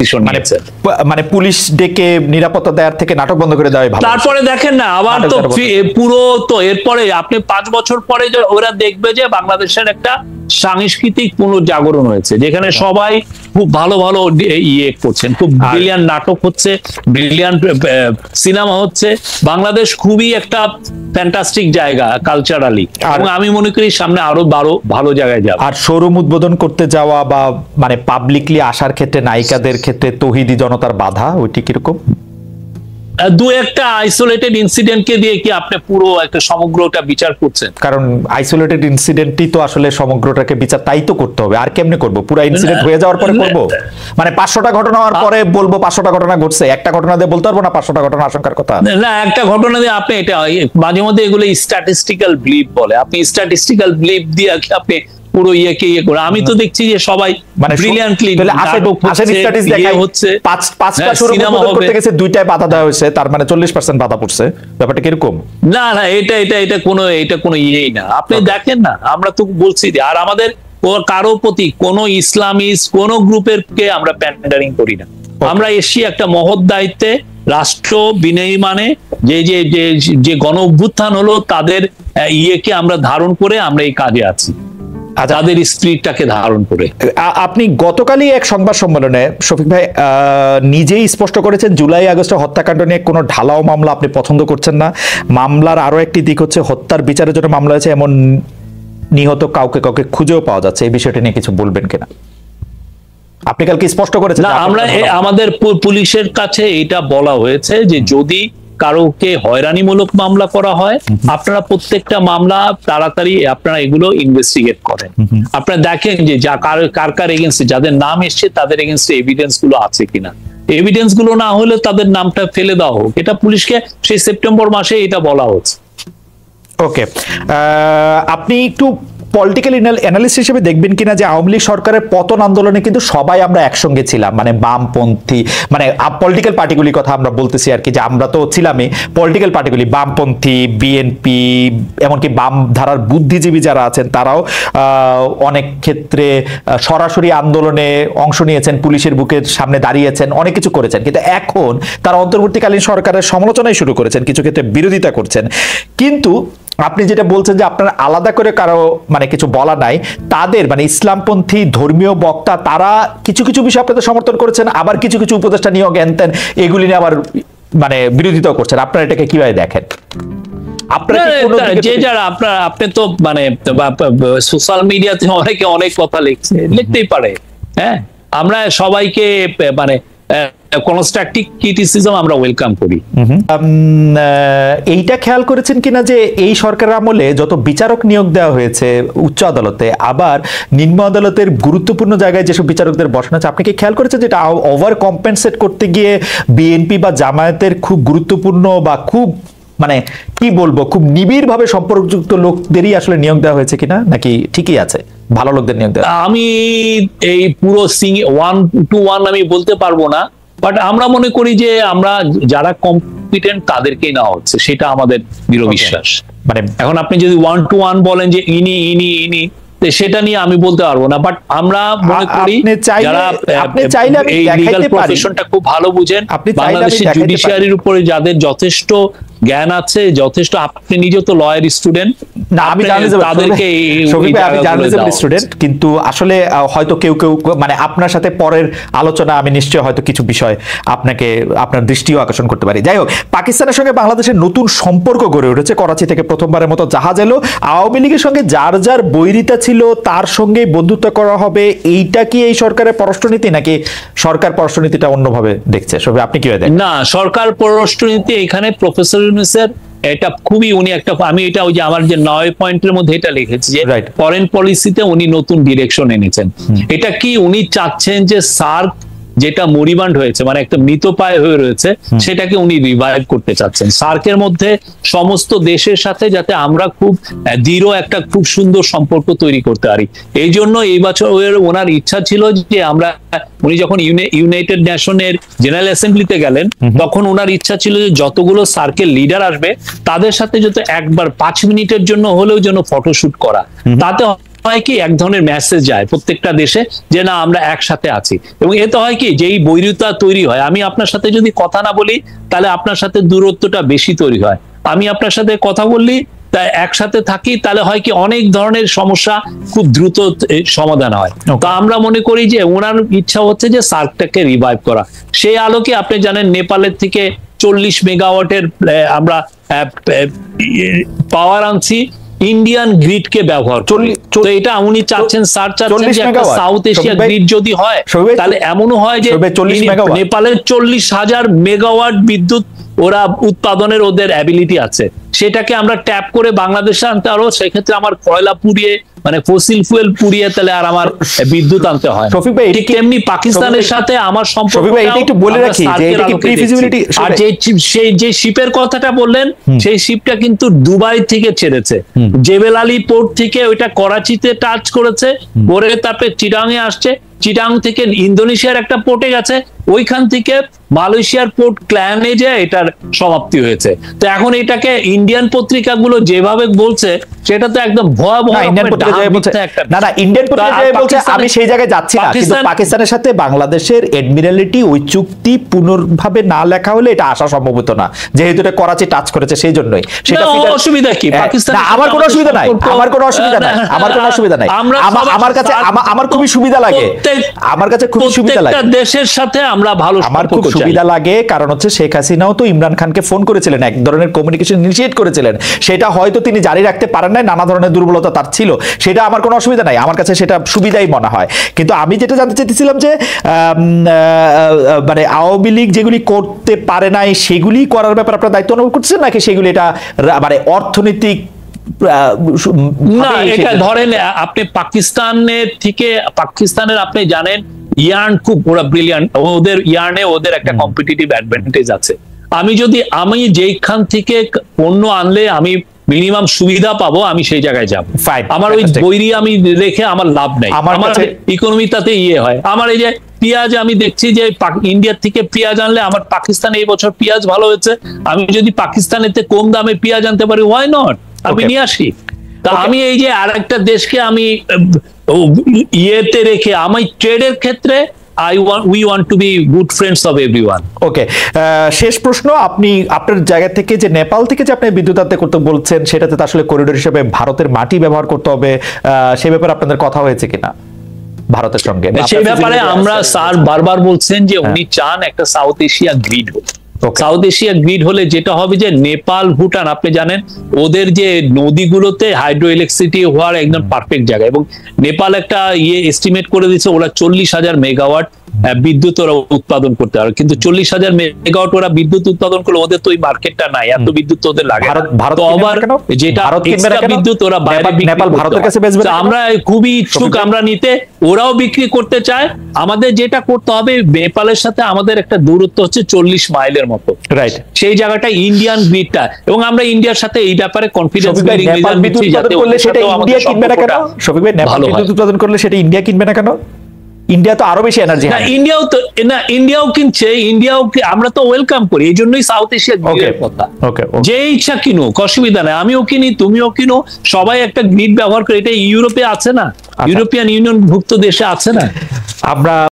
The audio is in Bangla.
ডিসিশন নিয়েছেন। মানে পুলিশ ডেকে নিরাপত্তা দেওয়ার থেকে নাটক বন্ধ করে দেওয়া ভালো। তারপরে দেখেন না আবার তো পুরো তো এরপরে আপনি 5 বছর পরে ওরা দেখবে যে বাংলাদেশের একটা সাংস্কৃতিক পুনর্জাগরণ হয়েছে, যেখানে সবাই খুব ভালো ভালো ইয়ে করছেন, খুব ব্রিলিয়ান্ট নাটক হচ্ছে, ব্রিলিয়ান্ট সিনেমা হচ্ছে। বাংলাদেশ খুবই একটা ফ্যান্টাস্টিক জায়গা কালচারালি, এবং আমি মনে করি সামনে আরো ভালো জায়গায় যাবে। আর শোরুম উদ্বোধন করতে যাওয়া বা মানে পাবলিকলি আসার ক্ষেত্রে নায়িকাদের ক্ষেত্রে তৌহিদি জনতার বাধা, ওইটি কিরকম? দু একটা আইসোলেটেড ইনসিডেন্টকে দিয়ে কি আপনি পুরো একটা সমগ্রটা বিচার করছেন? কারণ আইসোলেটেড ইনসিডেন্টই তো আসলে সমগ্রটাকে বিচার, তাই তো করতে হবে। আর কেমনে করব? পুরো ইনসিডেন্ট হয়ে যাওয়ার পরে করব? মানে 500টা ঘটনা হওয়ার পরে বলবো 500টা ঘটনা ঘটছে, একটা ঘটনা দিয়ে বলতে পারবো না 500টা ঘটনা আশঙ্কার কথা? না, একটা ঘটনা দিয়ে আপনি এটা মাঝে মধ্যে এগুলো স্ট্যাটিস্টিক্যাল বিলিভ বলে, আপনি স্ট্যাটিস্টিক্যাল বিলিভ দিয়ে আপনি পুরো ইয়েকে ইয়ে করে। আমি তো দেখছি যে সবাই মানে ব্রিলিয়ান্টলি হচ্ছে, 5টা শোরুম উদ্বোধন করতে গেছে 2টায় বাধা দেওয়া হয়েছে, তার মানে 40% বাধা পড়ছে। ব্যাপারটা কিরকম? না না, এটা কোনো ইয়েই না। আপনি দেখেন না, আমরা তো বলছি যে আর আমাদের কারো প্রতি কোন ইসলামিস্ট কোন গ্রুপের কে আমরা প্যান্ডারিং করি না। আমরা এসছি একটা মহৎ দায়িত্বে, রাষ্ট্র বিনির্মাণে যে গণ অভ্যুত্থান হলো তাদের ইয়েকে আমরা ধারণ করে আমরা এই কাজে আছি, তাদের স্পিরিটটাকে ধারণ করে। আপনি গতকালই এক সংবাদ সম্মেলনে শফিক ভাই নিজেই স্পষ্ট করেছেন জুলাই আগস্টের হত্যাকাণ্ড নিয়ে কোনো ঢালাও মামলা আপনি পছন্দ করছেন না। মামলার আরো একটি দিক হচ্ছে হত্যার বিচারের জন্য মামলা হয়েছে, এমন নিহত কাউকে খুঁজেও পাওয়া যাচ্ছে। এই বিষয়টা নিয়ে কিছু বলবেন কিনা? আপনি কালকে স্পষ্ট করেছেন। আমরা আমাদের পুলিশের কাছে এটা বলা হয়েছে যে যদি কারোকে হয়রানিমূলক মামলা করা হয়, আপনারা প্রত্যেকটা মামলা তাড়াতাড়ি আপনারা এগুলো ইনভেস্টিগেট করেন। আপনারা দেখেন যে কার এগেইনস্টে যাদের নাম এসছে তাদের এগেইনস্টে এভিডেন্স গুলো আছে কিনা। এভিডেন্স গুলো না হলে তাদের নামটা ফেলে দেওয়া হোক। এটা পুলিশকে সেই সেপ্টেম্বর মাসে এটা বলা হচ্ছে। ওকে, আপনি একটু পলিটিক্যাল অ্যানালিস্ট হিসেবে দেখবেন কিনা যে আওয়ামী লীগ সরকারের পতন আন্দোলনে কিন্তু সবাই আমরা একসঙ্গে ছিলাম, মানে বামপন্থী, মানে পলিটিক্যাল পার্টিগুলির কথা আমরা বলতেছি আর কি, যে আমরা তো ছিলামই পলিটিক্যাল পার্টিগুলি, বামপন্থী, বিএনপি, এমনকি বাম ধারার বুদ্ধিজীবী যারা আছেন তারাও অনেক ক্ষেত্রে সরাসরি আন্দোলনে অংশ নিয়েছেন, পুলিশের বুকের সামনে দাঁড়িয়েছেন, অনেক কিছু করেছেন। কিন্তু এখন তারা অন্তর্বর্তীকালীন সরকারের সমালোচনাই শুরু করেছেন, কিছু ক্ষেত্রে বিরোধিতা করছেন। কিন্তু আপনি যেটা বলছেন যে আপনার আলাদা করে কারো মানে কিছু বলা নাই, তাদের মানে ইসলামপন্থী ধর্মীয় বক্তা তারা কিছু কিছু বিষয় আপনাদের সমর্থন করেছেন, আবার কিছু কিছু উপদেষ্টা নিয়োগ এনতেন এগুলি নিয়ে আবার মানে বিরোধিতা করছেন। আপনারা এটাকে কিভাবে দেখেন? আপনি তো মানে সোশ্যাল মিডিয়াতে অনেকে অনেক কথা লিখতেই পারে। হ্যাঁ, আমরা সবাইকে মানে কনস্ট্রাকটিভ ক্রিটিসিজম আমরা ওয়েলকাম করি। এইটা খেয়াল করেছেন কিনা যে এই সরকারের আমলে যত বিচারক নিয়োগ দেওয়া হয়েছে উচ্চ আদালতে, আবার নিম্ন আদালতের গুরুত্বপূর্ণ জায়গায় যেসব বিচারকদের বসানো আছে, আপনি কি খেয়াল করেছেন যে এটা ওভার কম্পেনসেট করতে গিয়ে বিএনপি বা জামায়াতের খুব গুরুত্বপূর্ণ বা খুব মানে কি বলবো খুব নিবিড় ভাবে সম্পর্কযুক্ত লোকদেরই আসলে নিয়োগ দেওয়া হয়েছে কিনা, নাকি ঠিকই আছে ভালো লোকদের নিয়োগ দেওয়া? আমি এই পুরো 1-to-1 আমি বলতে পারবো না, বাট আমরা মনে করি যে আমরা যারা কম্পিটেন্ট তাদেরকেই নেওয়া হচ্ছে, সেটা আমাদের দৃঢ় বিশ্বাস। মানে এখন আপনি যদি 1-to-1 বলেন যে ইনি সেটা নিয়ে আমি বলতে পারবো না, বাট আমরা মনে করি যারা এই লিগ্যাল প্রফেশনটা খুব ভালো বুঝেন, বাংলাদেশের জুডিশিয়ারির উপরে যাদের যথেষ্ট জ্ঞান আছে, যথেষ্ট, আপনি নিজে তো লয়ার স্টুডেন্ট, তাদেরকে জার্নালিজম স্টুডেন্ট, কিন্তু আসলে হয়তো কেউ মানে আপনার সাথে পরের আলোচনা আমি নিশ্চয়ই হয়তো কিছু বিষয় আপনাকে আপনার দৃষ্টিও আকর্ষণ করতে পারি। যাই হোক, পাকিস্তানের সঙ্গে বাংলাদেশের নতুন সম্পর্ক গড়ে উঠেছে। করাচি থেকে প্রথমবারের মতো জাহাজ এলো। আওয়ামী লীগের সঙ্গে যার যার বৈরিতা ছিল তার সঙ্গে বন্ধুত্ব করা হবে, এইটা কি এই সরকারের পররাষ্ট্রনীতি, নাকি সরকার পররাষ্ট্রনীতিটা অন্যভাবে দেখছে? সবে আপনি কি দেখেন? না, সরকার পররাষ্ট্রনীতি এখানে প্রফেসর ইউনূসের এটা খুবই, উনি একটা, আমি এটা ওই যে আমার যে 9 পয়েন্টের মধ্যে এটা লিখেছি যে ফরেন পলিসিতে উনি নতুন ডিরেকশন এনেছেন। এটা কি উনি চাচ্ছেন যে সার্ক যেটা মরিবান্ড হয়েছে, মানে একটা মৃতপ্রায় হয়ে রয়েছে, সেটাকে উনি রিভাইভ করতে চাচ্ছেন। সার্কের মধ্যে সমস্ত দেশের সাথে যাতে আমরা খুব দৃঢ় একটা খুব সুন্দর সম্পর্ক তৈরি করতে পারি, এই জন্য এই বছর ওনার ইচ্ছা ছিল যে আমরা, উনি যখন ইউনাইটেড নেশনের জেনারেল অ্যাসেম্বলিতে গেলেন তখন ওনার ইচ্ছা ছিল যে যতগুলো সার্কেল লিডার আসবে তাদের সাথে যত একবার 5 মিনিটের জন্য হলেও যেন ফটোশুট করা, তাতে হয় কি এক ধরনের মেসেজ যায় প্রত্যেকটা দেশে যে না আমরা একসাথে আছি, এবং এতে হয় কি যেই বৈরিতা তৈরি হয়, আমি আপনার সাথে যদি কথা না বলি তাহলে আপনার সাথে দূরত্বটা বেশি তৈরি হয়, আমি আপনার সাথে কথা বললি তাই একসাথে থাকি তাহলে হয় কি অনেক ধরনের সমস্যা খুব দ্রুত সমাধান হয়। তো আমরা মনে করি যে ওনার ইচ্ছা হচ্ছে যে সার্কটাকে রিভাইভ করা। সেই আলোকে আপনি জানেন নেপালের থেকে 40 মেগাওয়াটের আমরা পাওয়ার আনছি ইন্ডিয়ান গ্রিড কে ব্যবহার করি। তো এটা উনি চাচ্ছেন, স্যার চাচ্ছেন যে একটা সাউথ এশিয়া গ্রিড যদি হয় তাহলে এমনও হয় যে নেপালের 40,000 মেগাওয়াট বিদ্যুৎ ওরা উৎপাদনের ওদের অ্যাবিলিটি আছে, সেটাকে আমরা ট্যাপ করে বাংলাদেশে আনতে পারবো। সেক্ষেত্রে আমার কয়লা পুড়িয়ে মানে ফসিল ফুয়েল পুড়িয়ে তাহলে আর আমার বিদ্যুৎ আনতে হয়। শফিক ভাই ঠিক তেমনি পাকিস্তানের সাথে আমার সম্পর্ক, শফিক ভাই এটা একটু বলে রাখি যে এটা কি প্রিফিজিবিলিটি, আর যে শিপের কথাটা বললেন সেই শিপটা কিন্তু দুবাই থেকে ছেড়েছে, জেবেল আলী পোর্ট থেকে ওইটা করাচিতে টাচ করেছে, পরে তারপরে চিটাং এ আসছে, চিটাং থেকে ইন্দোনেশিয়ার একটা পোর্টে গেছে, ওইখান থেকে মালয়েশিয়ার পোর্ট ক্ল্যানে যে এটার সমাপ্তি হয়েছে। তো এখন এটাকে ইন্ডিয়ান পত্রিকাগুলো যেভাবে বলছে সেটা তো একদম ভয়াবহ। ইন্ডিয়ান পত্রিকা বলছে না না, ইন্ডিয়ান পত্রিকা বলছে আমি সেই জায়গায় যাচ্ছি না, কিন্তু পাকিস্তানের সাথে বাংলাদেশের এডমিরালিটি ওই চুক্তি পুনর্ভাবে না লেখা হলে এটা আসা সম্ভব হতো না, যেহেতু এটা করাচি টাচ করেছে সেই জন্যই। সেটা অসুবিধা কি পাকিস্তান? আমার কোনো অসুবিধা নাই, আমার কোনো অসুবিধা নাই, আমার কোনো অসুবিধা নাই, আমার কাছে আমার খুবই সুবিধা লাগে, আমার কাছে খুব সুবিধা লাগে দেশের সাথে আমরা ভালো, আমার খুব সুবিধা লাগে। কারণ হচ্ছে শেখ হাসিনাও তো ইমরান খানকে ফোন করেছিলেন, এক ধরনের কমিউনিকেশন ইনিশিয়েট করেছিলেন, সেটা হয়তো তিনি জারি রাখতে পারেন নাই, নানা ধরনের দুর্বলতা তার ছিল, সেটা আমার কোনো অসুবিধা নাই, আমার কাছে সেটা সুবিধাই মনে হয়। কিন্তু আমি যেটা জানতে চাইতেছিলাম যে মানে আওয়ামী লীগ যেগুলি করতে পারে নাই সেগুলি করার ব্যাপারে আপনার দায়িত্ব অনুভব করছেন, নাকি সেগুলি এটা মানে অর্থনৈতিক না? এটা ধরেন আপনি পাকিস্তানের থেকে, পাকিস্তানের আপনি জানেন ইয়ার্ন খুব ওরা ব্রিলিয়ান্ট, ওদের ইয়ার্নে ওদের একটা কম্পিটিটিভ অ্যাডভান্টেজ আছে। আমি যেখান থেকে পণ্য আনলে আমি মিনিমাম সুবিধা পাবো আমি সেই জায়গায় যাবো, আমার ওই বৈরি আমি রেখে আমার লাভ নাই, আমার ইকোনমি তাতে হয়। আমার এই যে পেঁয়াজ আমি দেখছি যে ইন্ডিয়ার থেকে পেঁয়াজ আনলে আমার পাকিস্তানে এই বছর পেঁয়াজ ভালো হয়েছে, আমি যদি পাকিস্তানেতে কম দামে পেঁয়াজ আনতে পারি ওয়াই নট, আমি নিয়ে আসি। তা আমি এই যে আরেকটা দেশকে আমি ইয়েতে রেখে আমি ট্রেডের ক্ষেত্রে we want to be good friends of everyone. ওকে, শেষ প্রশ্ন, আপনি আপনার জায়গা থেকে যে নেপাল থেকে যে আপনি বিদ্যুৎ আনতে করতে বলছেন সেটাতে তো আসলে করিডোর হিসেবে ভারতের মাটি ব্যবহার করতে হবে, সেই ব্যাপারে আপনাদের কথা হয়েছে কিনা ভারতের সঙ্গে? সেই ব্যাপারে আমরা স্যার বারবার বলছেন যে উনি চান একটা সাউথ এশিয়া গ্রিড হোক। সাউথ এশিয়া গ্রিড হলে যেটা হবে যে নেপাল ভুটান আপনি জানেন ওদের যে নদীগুলোতে হাইড্রো ইলেকট্রিসিটি হওয়ার একদম পারফেক্ট জায়গা, এবং নেপাল একটা এস্টিমেট করে দিচ্ছে ওরা 40,000 মেগাওয়াট বিদ্যুৎ ওরা উৎপাদন করতে পারে, কিন্তু 40,000 মেগাওয়াট ওরা বিদ্যুৎ উৎপাদন করলে ওদের তো ওই মার্কেটটা নাই, এত বিদ্যুৎ ওদের লাগে। তো আবার যেটা এক্সট্রা বিদ্যুৎ ওরা বাইরে নেপাল ভারতের কাছে বেচবে, আমরা খুবই ইচ্ছুক আমরা নিতে, ওরাও বিক্রি করতে চায়। আমাদের যেটা করতে হবে নেপালের সাথে আমাদের একটা দূরত্ব হচ্ছে 40 মাইলের মতো, রাইট? সেই জায়গাটা ইন্ডিয়ান গ্রিডটা, এবং আমরা ইন্ডিয়ার সাথে এই ব্যাপারে কনফিডেন্স নেপাল বিদ্যুৎ উৎপাদন করলে সেটা ইন্ডিয়া কিনবে না কেন? শফিক ভাই, নেপাল বিদ্যুৎ উৎপাদন করলে সেটা ইন্ডিয়া কিনবে না কেন? ইন্ডিয়া তো আরো বেশি এনার্জি, না ইন্ডিয়াও কিনছে, আমরা তো ওয়েলকাম করি, এই জন্যই সাউথ এশিয়া গ্রিডের কথা। যে ইচ্ছা কিনুক, অসুবিধা নাই, আমিও কিনি তুমিও কিনো, সবাই একটা গ্রিড ব্যবহার করে, এটা ইউরোপে আছে না, ইউরোপিয়ান ইউনিয়ন ভুক্ত দেশে আছে না। আমরা